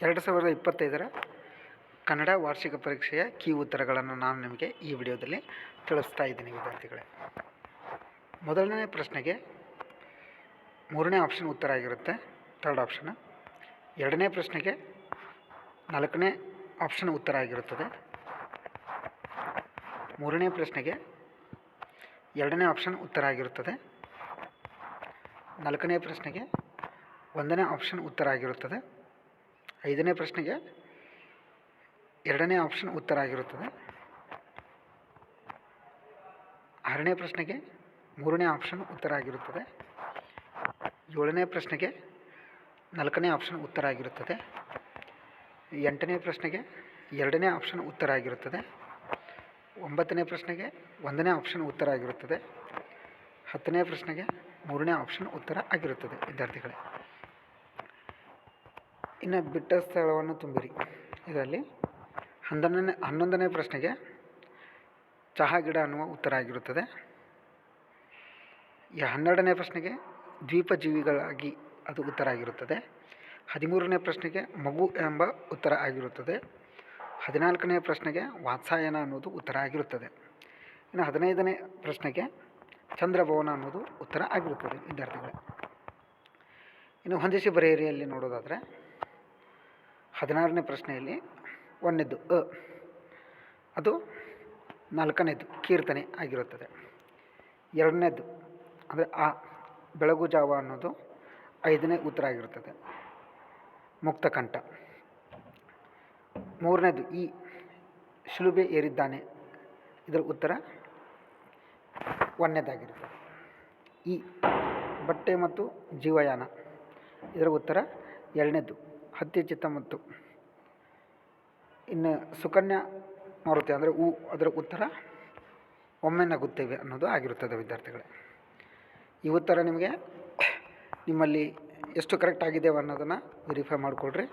2025 ಕನ್ನಡ ವಾರ್ಷಿಕ ಪರೀಕ್ಷೆಯ ಕೀ ಉತ್ತರಗಳನ್ನು ನಾನು ನಿಮಗೆ ಈ ವಿಡಿಯೋದಲ್ಲಿ ತಿಳಿಸ್ತಾ ಇದ್ದೀನಿ ವಿದ್ಯಾರ್ಥಿಗಳೇ. ಮೊದಲನೇ ಪ್ರಶ್ನೆಗೆ 3ನೇ ಆಪ್ಷನ್ ಉತ್ತರ ಆಗಿರುತ್ತೆ, ಥರ್ಡ್ ಆಪ್ಷನ್. ಎರಡನೇ ಪ್ರಶ್ನೆಗೆ 4ನೇ ಆಪ್ಷನ್ ಉತ್ತರ ಆಗಿರುತ್ತದೆ. ಮೂರನೇ ಪ್ರಶ್ನೆಗೆ 2ನೇ ಆಪ್ಷನ್ ಉತ್ತರ ಆಗಿರುತ್ತದೆ. 4ನೇ ಪ್ರಶ್ನೆಗೆ 1ನೇ ಆಪ್ಷನ್ ಉತ್ತರ ಆಗಿರುತ್ತದೆ. 5ನೇ ಪ್ರಶ್ನೆಗೆ 2ನೇ ಆಪ್ಷನ್ ಉತ್ತರ ಆಗಿರುತ್ತದೆ. 6ನೇ ಪ್ರಶ್ನೆಗೆ 3ನೇ ಆಪ್ಷನ್ ಉತ್ತರ ಆಗಿರುತ್ತದೆ. 7ನೇ ಪ್ರಶ್ನೆಗೆ 4ನೇ ಆಪ್ಷನ್ ಉತ್ತರ ಆಗಿರುತ್ತದೆ. 8ನೇ ಪ್ರಶ್ನೆಗೆ 2ನೇ ಆಪ್ಷನ್ ಉತ್ತರ ಆಗಿರುತ್ತದೆ. 9ನೇ ಪ್ರಶ್ನೆಗೆ 1ನೇ ಆಪ್ಷನ್ ಉತ್ತರ ಆಗಿರುತ್ತದೆ. 10ನೇ ಪ್ರಶ್ನೆಗೆ 3ನೇ ಆಪ್ಷನ್ ಉತ್ತರ ಆಗಿರುತ್ತದೆ ವಿದ್ಯಾರ್ಥಿಗಳೇ. ಇನ್ನು ಬಿಟ್ಟ ಸ್ಥಳವನ್ನು ತುಂಬಿರಿ. ಇದರಲ್ಲಿ 11ನೇ ಪ್ರಶ್ನೆಗೆ ಚಹಾ ಗಿಡ ಅನ್ನುವ ಉತ್ತರ ಆಗಿರುತ್ತದೆ. 12ನೇ ಪ್ರಶ್ನೆಗೆ ದ್ವೀಪ ಜೀವಿಗಳಾಗಿ ಅದು ಉತ್ತರ ಆಗಿರುತ್ತದೆ. 13ನೇ ಪ್ರಶ್ನೆಗೆ ಮಗು ಎಂಬ ಉತ್ತರ ಆಗಿರುತ್ತದೆ. 14ನೇ ಪ್ರಶ್ನೆಗೆ ವಾತ್ಸಾಯನ ಅನ್ನೋದು ಉತ್ತರ ಆಗಿರುತ್ತದೆ. ಇನ್ನು 15ನೇ ಪ್ರಶ್ನೆಗೆ ಚಂದ್ರಭವನ ಅನ್ನೋದು ಉತ್ತರ ಆಗಿರುತ್ತದೆ ವಿದ್ಯಾರ್ಥಿಗಳೇ. ಇನ್ನು ಹೊಂದಿಸಿ ಬರೆಯಿರಿಯಲ್ಲಿ ನೋಡೋದಾದರೆ 16ನೇ ಪ್ರಶ್ನೆಯಲ್ಲಿ 1ನೇದು ಅದು 4ನೇದು ಕೀರ್ತನೆ ಆಗಿರುತ್ತದೆ. 2ನೇದು ಅಂದರೆ ಬೆಳಗು ಜಾವ ಅನ್ನೋದು 5ನೇ ಉತ್ತರ ಆಗಿರುತ್ತದೆ, ಮುಕ್ತಕಂಠ. 3ನೇದು ಶಿಲುಬೆ ಏರಿದ್ದಾನೆ, ಇದರ ಉತ್ತರ 1ನೇದಾಗಿರುತ್ತದೆ. ಬಟ್ಟೆ ಮತ್ತು ಜೀವಯಾನ, ಇದರ ಉತ್ತರ 2ನೇದು, ಹತ್ತಿ ಚಿತ್ತ. ಮತ್ತು ಇನ್ನು ಸುಕನ್ಯಾ ಮಾರುತಿ ಅಂದರೆ ಅದರ ಉತ್ತರ ಒಮ್ಮೆ ನಗುತ್ತೇವೆ ಅನ್ನೋದು ಆಗಿರುತ್ತದೆ ವಿದ್ಯಾರ್ಥಿಗಳೇ. ಈ ಉತ್ತರ ನಿಮಗೆ ನಿಮ್ಮಲ್ಲಿ ಎಷ್ಟು ಕರೆಕ್ಟ್ ಆಗಿದ್ದೇವೆ ಅನ್ನೋದನ್ನು ವೆರಿಫೈ ಮಾಡಿಕೊಳ್ರಿ.